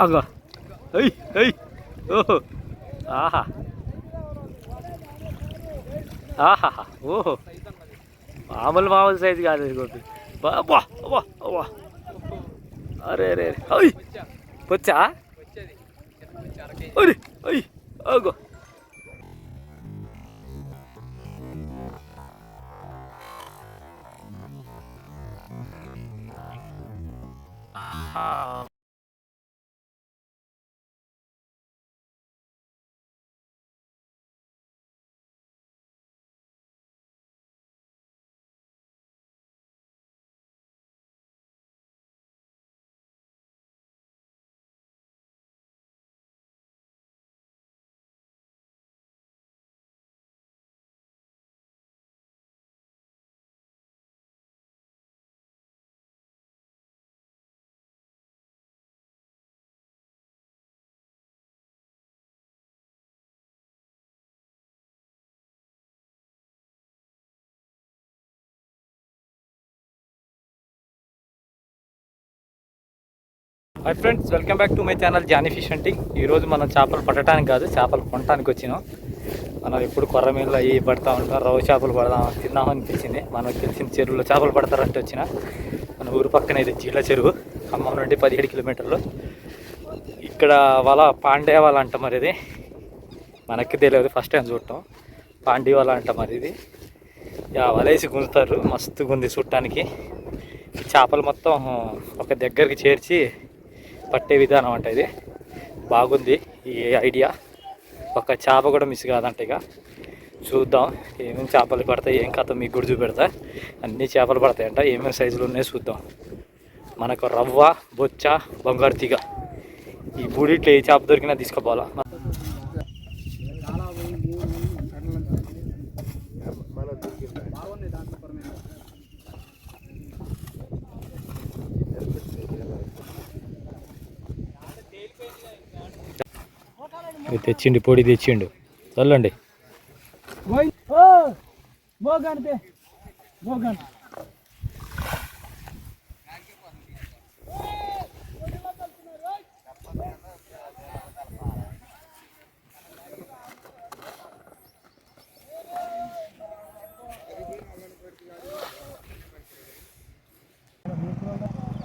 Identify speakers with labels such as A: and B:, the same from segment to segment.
A: అగో అయ్ అయ్ ఓహో ఆహా ఆహా ఓహో మామూలు సైజు కాదు ఇది గోపి. అబ్బా అబ్బా అబ్బా అరే అరే అయ్ వచ్చా అరే అయ్ అగో hi friends, welcome back to my channel Johnny fish hunting. ఈరోజు మనం చేపలు పట్టడానికి కాదు, చేపలు కొనడానికి వచ్చినాం. మనం ఎప్పుడు కొర్రమీళ్ళు అవి పడతా ఉంటాం, రవ్వ చేపలు పడదాం తిందామని అనిపించింది. మనకు తెలిసిన చెరువులో చేపలు పడతారంటే వచ్చిన. మన ఊరు పక్కన ఇది జీల చెరువు, ఖమ్మం నుండి 17 కిలోమీటర్లు. ఇక్కడ వాళ్ళ పాండే వాళ్ళ అంట, మరి ఇది మనకి తెలియదు, ఫస్ట్ టైం చూడటం. పాండే వాళ్ళ అంట మరి ఇది. వలేసి గుంజుతారు, మస్తు గుంది చుట్టానికి. చేపలు మొత్తం ఒక దగ్గరికి చేర్చి పట్టే విధానం అంట. ఇది బాగుంది ఈ ఐడియా. ఒక చేప కూడా మిస్ కాదంట. ఇక చూద్దాం ఏమేమి చేపలు పడతాయి, ఏం కథ మీకు కూడా చూపెడతా. అన్ని చేపలు పడతాయంట, ఏమేమి సైజులు ఉన్నాయో చూద్దాం. మనకు రవ్వ, బొచ్చ, బంగారు తీగ, ఈ బూడిట్లో ఏ చేప దొరికినా తీసుకుపోవాలా. తెచ్చిండు, పొడి తెచ్చిండు, చల్లండి.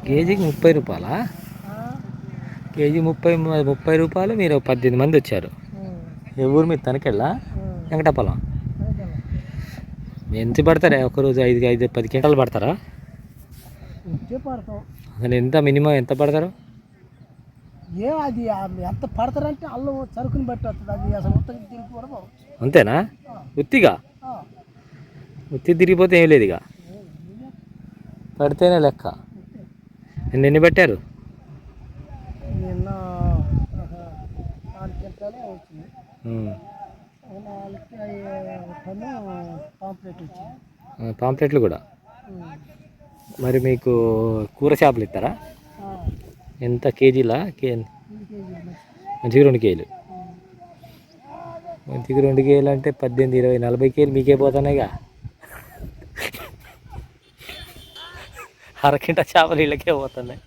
A: కేజీకి 30 రూపాయలా? కేజీ 30 రూపాయలు. మీరు 18 మంది వచ్చారు. ఏ ఊరు మీరు? తనకెళ్ళా, వెంకటాపలం. ఎంత పడతారా ఒకరోజు? 5-10 క్వింటాలు పడతారా? అసలు ఎంత మినిమం ఎంత పడతారు?
B: అది ఎంత పడతారంటే అల్లం సరుకుని బట్టి వస్తుంది. అది అసలు
A: అంతేనా? ఉత్తిగా ఉత్తి తిరిగిపోతే ఏం లేదు, ఇక పడితేనే లెక్క. ఎన్ని పెట్టారు? పాంప్లెట్లు కూడా. మరి మీకు కూర చేపలు ఇస్తారా? ఎంత కేజీలా? మంచిగా 2 కేజీలు. మంచిగా 2 కేజీలు అంటే 18, 20, 40 కేజీలు మీకే పోతున్నాయిగా. అరకింట చేపలు ఇళ్ళకే పోతున్నాయి.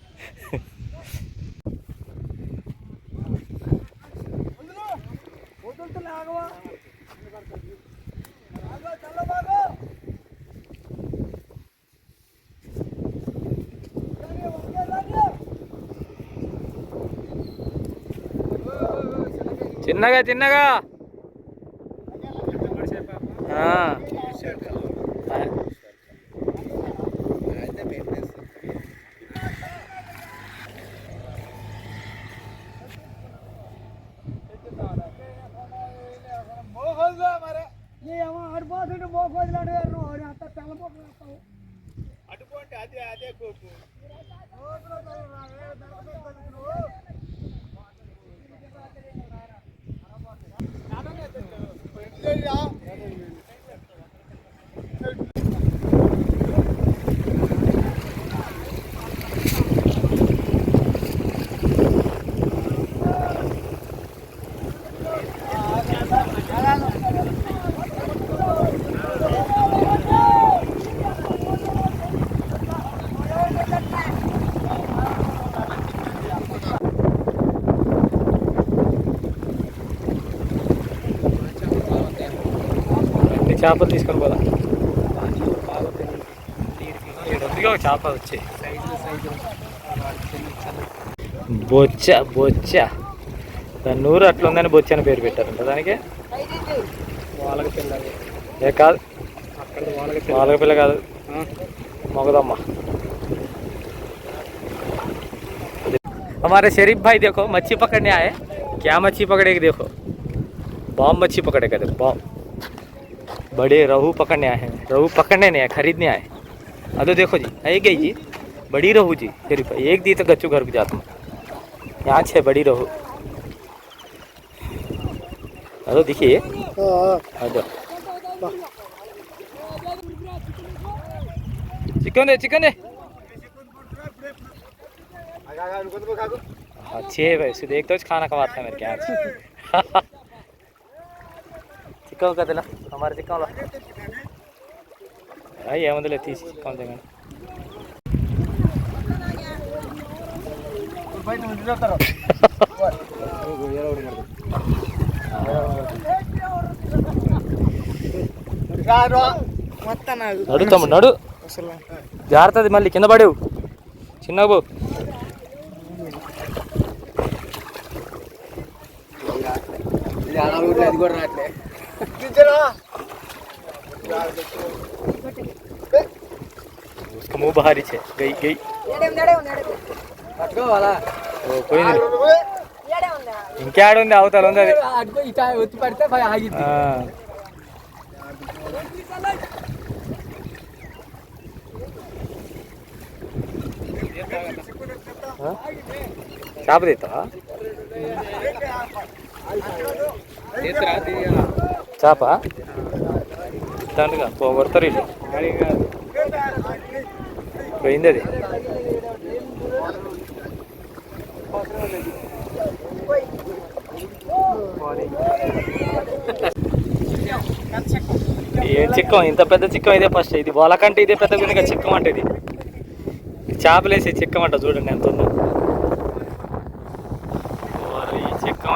A: చిన్నగా చిన్నగా.
B: అటుపోండి, అదే కోపు.
A: చేపలు తీసుకొని పోదా ఒక చేప వచ్చి బొచ్చ బొచ్చ దాని నూరు అట్లా ఉందని బొచ్చ అని పేరు పెట్టారంట దానికి. ఏ కాదు వాళ్ళకి పిల్ల కాదు మొగదమ్మ. हमारे शरीफ भाई देखो मच्छी पकड़ने आए. क्या मच्छी पकड़ेगी देखो, बॉम मच्छी पकड़ेगा. देखो बॉम, बड़े रहू पकड़ने आए हैं. रहू पकड़ने नहीं आए, खरीदने आए. अरे देखो जी आई गई जी बड़ी रहू जी. शरीफ भाई एक दी तो गच्चू घर को जाता हूँ. यहाँ छे बड़ी रहू. अरे देखिए अरे चिकन है चिकन है. अच्छे है भाई सीधे एक तो खाना खवाता है मेरे क्या चिकन का दिला हमारे चिकन ला भाई ये मतलब तीस चिकन देंगे. నడు తమ్ముడు నడు జాగ్రత్తది మళ్ళీ కింద పడేవు చిన్నగా పో. उसका मुंह बाहर ही है. गई गई పోయింది ఇంకేడుంది అవతల ఉంది అది. చేప తీస్తావా చేప దానిగా పోగొడతారు ఇల్లు పోయింది అది. ఏం చిక్కం ఇంత పెద్ద చిక్కం ఇదే ఫస్ట్. ఇది వాళ్ళకంటే ఇదే పెద్ద గుండెగా చిక్కం అంటే ఇది చేపలేసి చిక్కం అంట. చూడండి ఎంత ఉందో ఈ చిక్కం.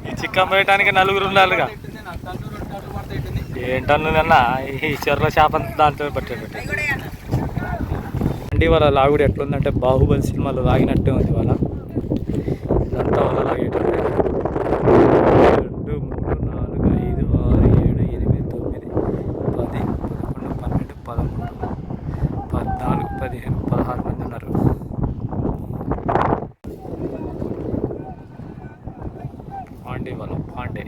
A: ఈ చిక్కం వేయటానికి నలుగురు ఉండాలిగా. ఏంటన్నా ఈ చెర్ల చేప దాంట్లో పట్టాడు. అండి వాళ్ళ లాగుడు ఎట్లుందంటే బాహుబలి సినిమాలో లాగినట్టే ఉంది. వాళ్ళ ఇదంతా వాళ్ళ లాగేటప్పుడు 2, 3, 4, 5, 6, 7, 8, 9, 10, 11, 12, 13, 14, 15, 16 మంది ఉన్నారు. పాండే వాళ్ళు పాండే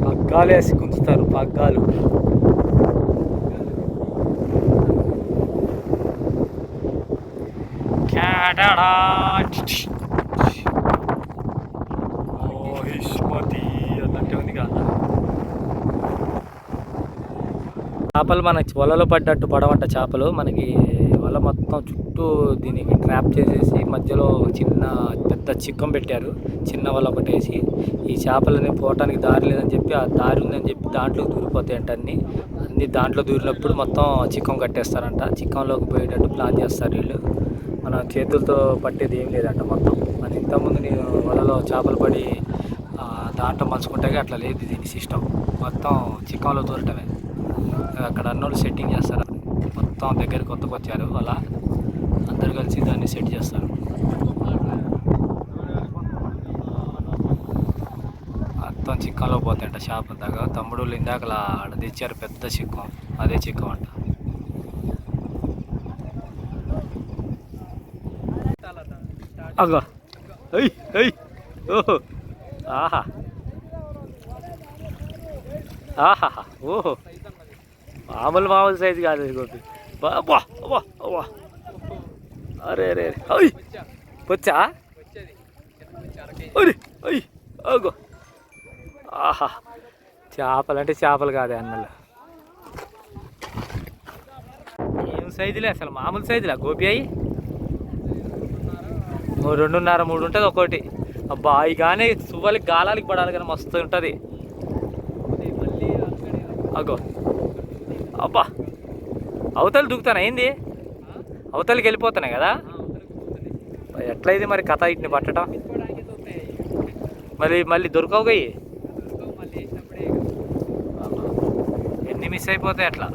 A: పగ్గాలు వేసి గుంచుతారు. పగ్గాలు అన్నట్టే ఉంది కదా. చేపలు మన వలలో పడ్డట్టు పడవంట చేపలు. మనకి వల మొత్తం చుట్టూ దీనికి ట్రాప్ చేసేసి మధ్యలో చిన్న పెద్ద చిక్కం పెట్టారు. చిన్న వల ఒకటి వేసి ఈ చేపలని పోవటానికి దారి లేదని చెప్పి ఆ దారి ఉందని చెప్పి దాంట్లో దూరిపోతాయంట. అన్నీ దాంట్లో దూరినప్పుడు మొత్తం చిక్కం కట్టేస్తారంట. చిక్కంలోకి పోయేటట్టు ప్లాన్ చేస్తారు వీళ్ళు. మన చేతులతో పట్టేది ఏం లేదంట మొత్తం. మన ఇంతకుముందు నేను వలలో చేపలు పడి దాంట్లో మలుచుకుంటే అట్లా లేదు దీని సిస్టమ్. మొత్తం చిక్కంలో దూరటమే. అక్కడ అన్నోళ్ళు సెట్టింగ్ చేస్తారు. మొత్తం దగ్గరికి కొత్తకు వచ్చారు అలా అందరు కలిసి దాన్ని సెట్ చేస్తారు. మొత్తం చిక్కంలో పోతాయంట చేప దాకా. తమ్ముడు ఇందాక ఆడ తెచ్చారు పెద్ద చిక్కం, అదే చిక్కం అంట. అగో అయ్ అయ్ ఓహో ఆహా ఆహా ఓహో మామూలు సైజు కాదు గోపి. బాబా అబ్బా అబ్బా అరే అరే అయ్ వచ్చా అరే అయ్ అగో ఆహా చేపలు అంటే చేపలు కాదే అన్నలు. ఏం సైజులే అసలు మామూలు సైజులే గోపి. అయ్యి 2.5, 3 ఉంటుంది ఒకటి. అబ్బా అవి కానీ సువ్వలకి గాలాలకి పడాలి కానీ మస్తు ఉంటుంది. అగో అబ్బా అవతలు దూకుతాను ఏంది, అవతలకి వెళ్ళిపోతున్నాయి కదా. ఎట్లయితే మరి కథ ఇట్ని పట్టడం మళ్ళీ మళ్ళీ దొరకవుగా ఇవి. ఎన్ని మిస్ అయిపోతాయి అట్లా.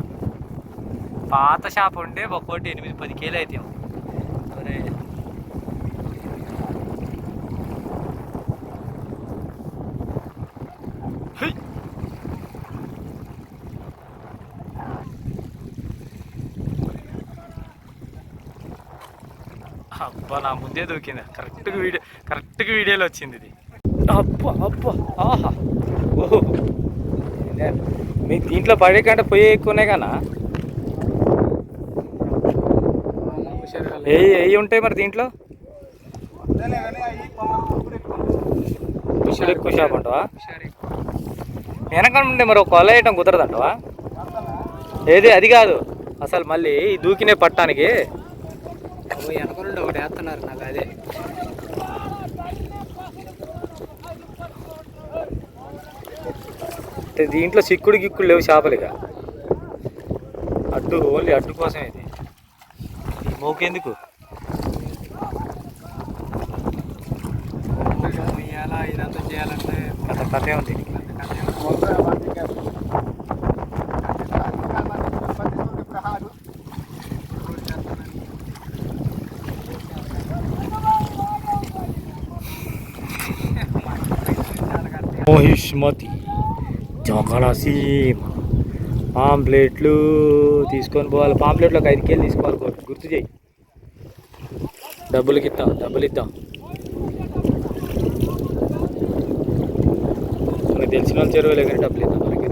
A: పాత షాప్ ఉంటే ఒక్కోటి 8-10 కేలు అవుతాం. అరే అబ్బా నా ముందే దూకింది. కరెక్ట్గా వీడియోలో వచ్చింది ఇది. అబ్బా అబ్బా ఆహా ఓహో మీకు దీంట్లో పడే కంటే పొయ్యి ఎక్కువనే కన్నా ఏ ఉంటాయి మరి దీంట్లో. ఫిషులు ఎక్కువ షాప్ అంటావా? వెనక ఉంటే మరి ఒక కొల వేయటం కుదరదంటావా? ఏది అది కాదు అసలు మళ్ళీ ఈ దూకినే పట్టానికి
B: వెనక నుండి ఒకటి వేస్తున్నారు నాకు అదే.
A: దీంట్లో సిక్కుడు గిక్కుడు లేవు చేపలుగా. అడ్డు ఓన్లీ అడ్డు కోసం ఇది. ఈ మోకెందుకు
B: ఇదంతా చేయాలంటే
A: కథే ఉంది. మహిష్మతి జగలసీమ పాంప్లెట్లు తీసుకొని పోవాలి. పాంప్లెట్లు ఒక 5 కేలు తీసుకోవాలి. గుర్తు చేయి. డబ్బులు ఇద్దాం. మనకు తెలిసిన వాళ్ళు చెరువులే కానీ డబ్బులు ఇద్దాం. మనకి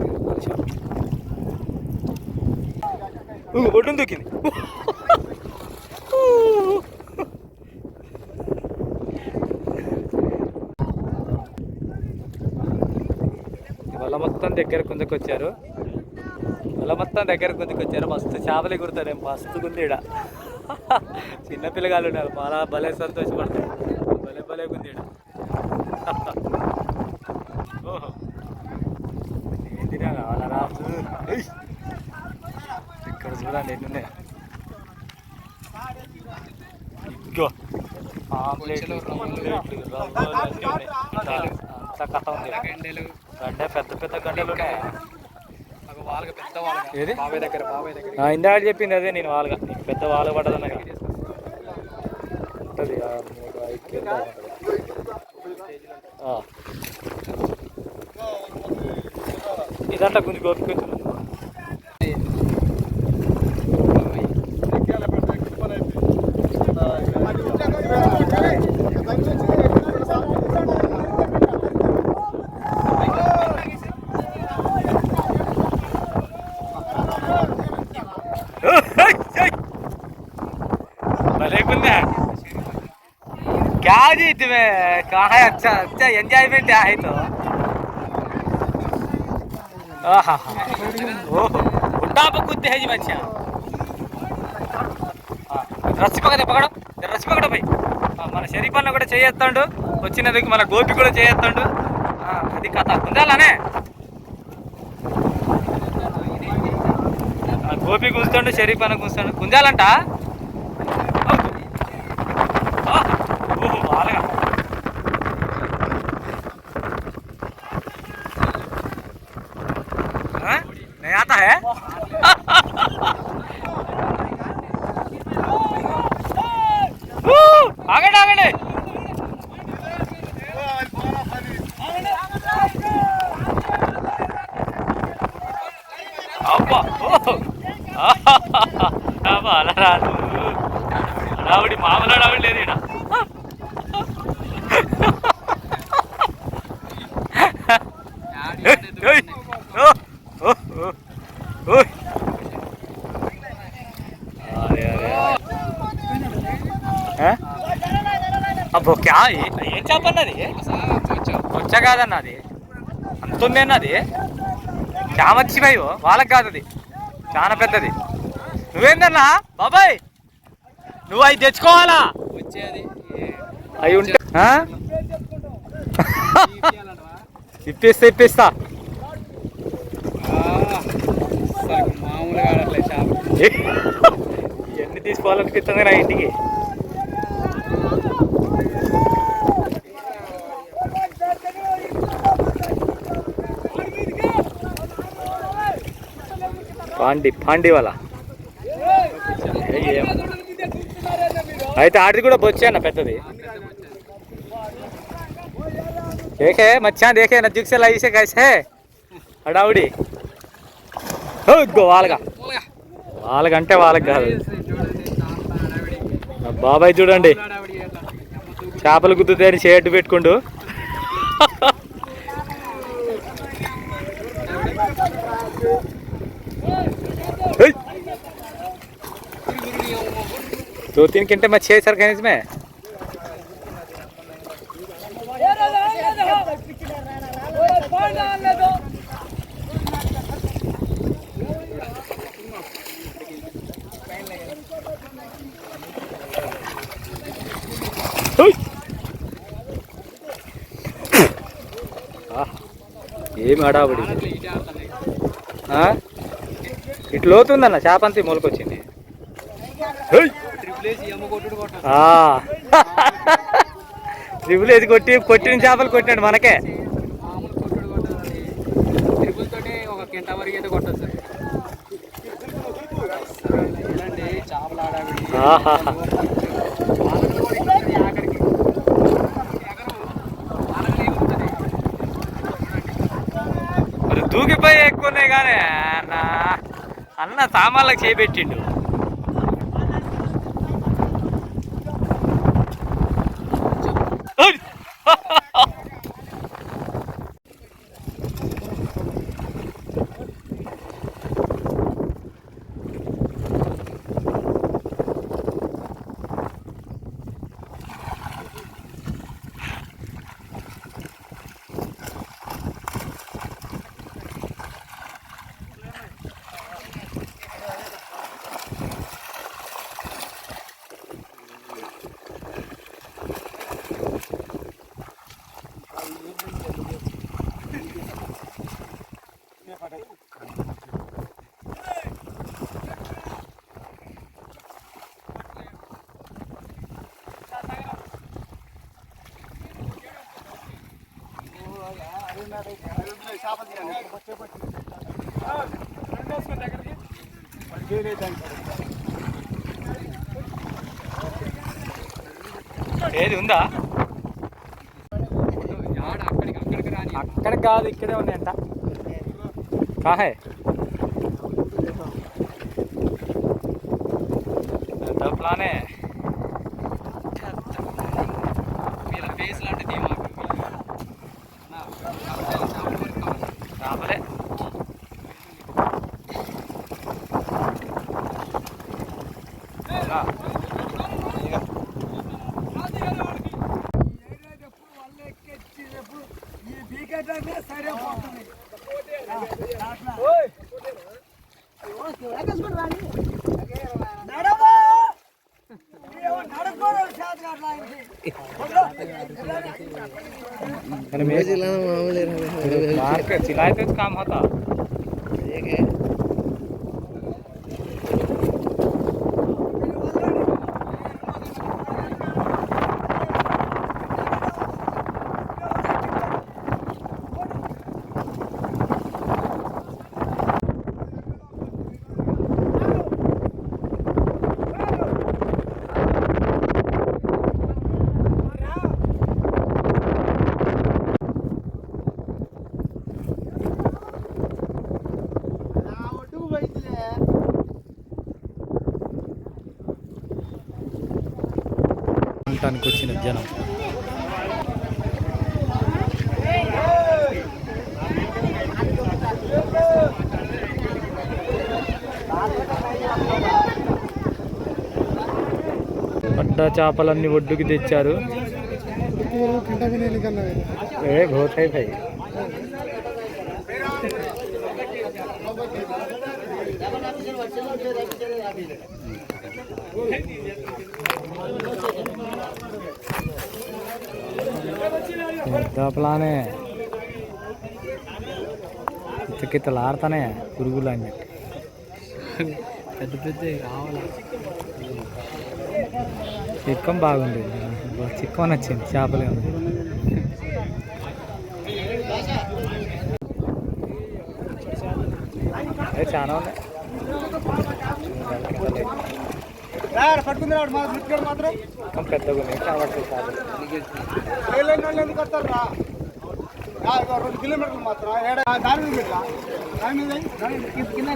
A: ఒడ్డును దూకింది. వల మొత్తం దగ్గర కుందకొచ్చారు. మస్తు చేపలు ఎగురుతారు. మస్తు గుంది ఈడ. చిన్నపిల్లగాళ్ళు ఉన్నారు. చాలా భలే సంతోషపడతారు. భలే గుంది ఈడ. ఓహో ఏంటిరా రాజు. ఇక్కడ చూడండి ఎన్ని ఉన్నాయి. ఇగో ఆమ్లెట్లు అంతా కథ ఉంది. గండ పెద్ద గంటలు ఉన్నాయి. ఏది ఇందాక చెప్పింది అదే. నేను వాళ్ళగా నీకు పెద్ద వాళ్ళ పడ్డదన్నా ఉంటుంది. 3-5 కేలు ఇదంతా కొంచెం గోపి क्या जी तुम्हें कहाँ है? अच्छा एंजॉयमेंट है तो उल्टा पकड़ते है जी बच्चा. रस्सी पकड़ो भाई. మన షరీఫ్ అన్న కూడా చేయొత్తాడు. వచ్చినందుకు మన గోపి కూడా చేయొత్తాడు. అది కథ ఉండాలనే. గోపి కూర్చుంటాడు, షరీఫ్ అన్న కూర్చుంటాడు. గుంజాలంట. नहीं आता है. आगे అలా రాదు. అడావుడి మామూలు అడావుడి లేదు ఇక్కడ. అబ్బో క్యా ఏం చేప అన్నది? వచ్చా కాదన్న అది అంతుంది అన్నది. చామచ్చిపోయి వాళ్ళకి కాదు అది. చాలా పెద్దది. నువ్వేందన్నా బాబాయ్? నువ్వు అవి తెచ్చుకోవాలా? అవి ఉంటే ఇప్పిస్తా. ఇవన్నీ తీసుకోవాలనిపిస్తుంది నా ఇంటికి. పాండి వాళ్ళ అయితే ఆడిది కూడా బొచ్చే అన్న పెద్దది. देखे मच्छा देखे नजदीक से लाई से कैसे हड़ाउड़ी వాళ్ళకంటే వాళ్ళకి కాదు. బాబాయ్ చూడండి చేపలు గుద్దుతే షేడ్ పెట్టుకుంటూ दो तीन घंटे में 6 सर खींच में ఏమి హడావుడి ఇటు లోతుందన్న చేపంతా మొలకొచ్చింది. ట్రిపుల్ వేసి కొట్టిన చేపలు కొట్టినాడు మనకే. మరి దూకిపోయి ఎక్కువనే కానీ అన్న సామాన్లకు చేపెట్టిండు. ఏది ఉందా అక్కడికి కాదు ఇక్కడే ఉన్నాయంట. కాహే ప్లానే రాబలే मार्केट सिलाई पे काम होता చూడటానికి వచ్చిన జనం. పడ్డ చేపలన్నీ ఒడ్డుకి తెచ్చారు. ఏ बहुत है भाई. ప్లానే కితకితలు ఆడతానే పురుగులు అన్నీ పెద్ద పెద్ద రావాలా. చిక్కం బాగుంది, చిక్కం నచ్చింది చేపలు. చాలా ఉన్నాయి.
B: పట్టుకుంది మాత్రం
A: మొత్తం పెద్దగా ఉన్నాయి కనబడుతుంది చేపలు.
B: 2 కిలోమీటర్లు మాత్రం దాని మీద కింద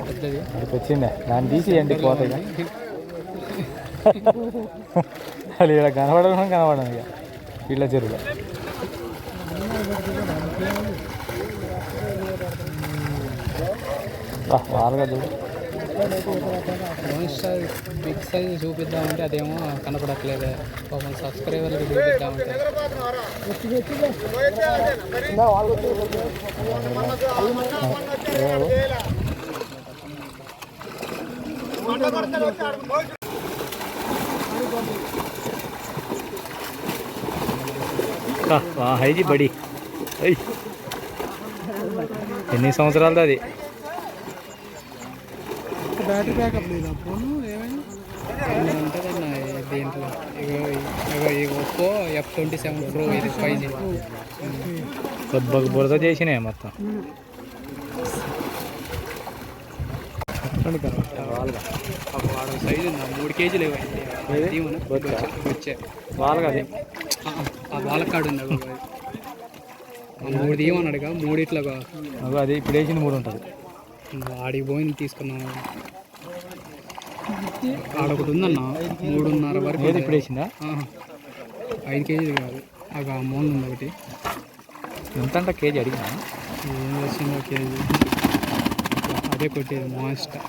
A: పెద్దది అక్కడికి వచ్చిందే దాన్ని తీసి ఎండికి పోతాయి అది ఇక్కడ కనబడడం ఇక ఇళ్ళ చెరువులో. వాళ్ళగా చూడు
C: బిగ్ సైజ్ చూపిద్దామంటే అదేమో కనపడట్లేదు. పాపం సబ్స్క్రైబర్లకు చూపిద్దామంటే
A: హైజీ బడి ఎన్ని సంవత్సరాలది అది?
B: బ్యాటరీ బ్యాకప్ లేదా ఫోన్ ఏమైనా
C: ఉంటుందన్న దీంట్లో. ఈ ఒప్పో F27 Pro ఇది 5G.
A: కొద్దిగా బురద చేసినాయి మొత్తం.
C: వాడు సైజు ఉందా 3 కేజీలు వచ్చే
A: వాళ్ళగా అది
C: ఆ వాలకాడు ఉంది. 3 తీయమన్నాడుగా, 3 ఇట్లాగా
A: అది ఇప్పుడు వేసిన 3 ఉంటుంది.
C: ఆడికి పోయింది తీసుకున్నాము. ఆడొకటి ఉందన్న 3.5 వరకు.
A: ఏది ఇప్పుడు వేసిందా?
C: 5 కేజీలు కాదు, అది ఆ మూల ఉంది ఒకటి.
A: ఎంత అంటే కేజీ అడిగినా
C: ఏం వచ్చిందో కేజీ అదే కొట్టేది మాస్టర్.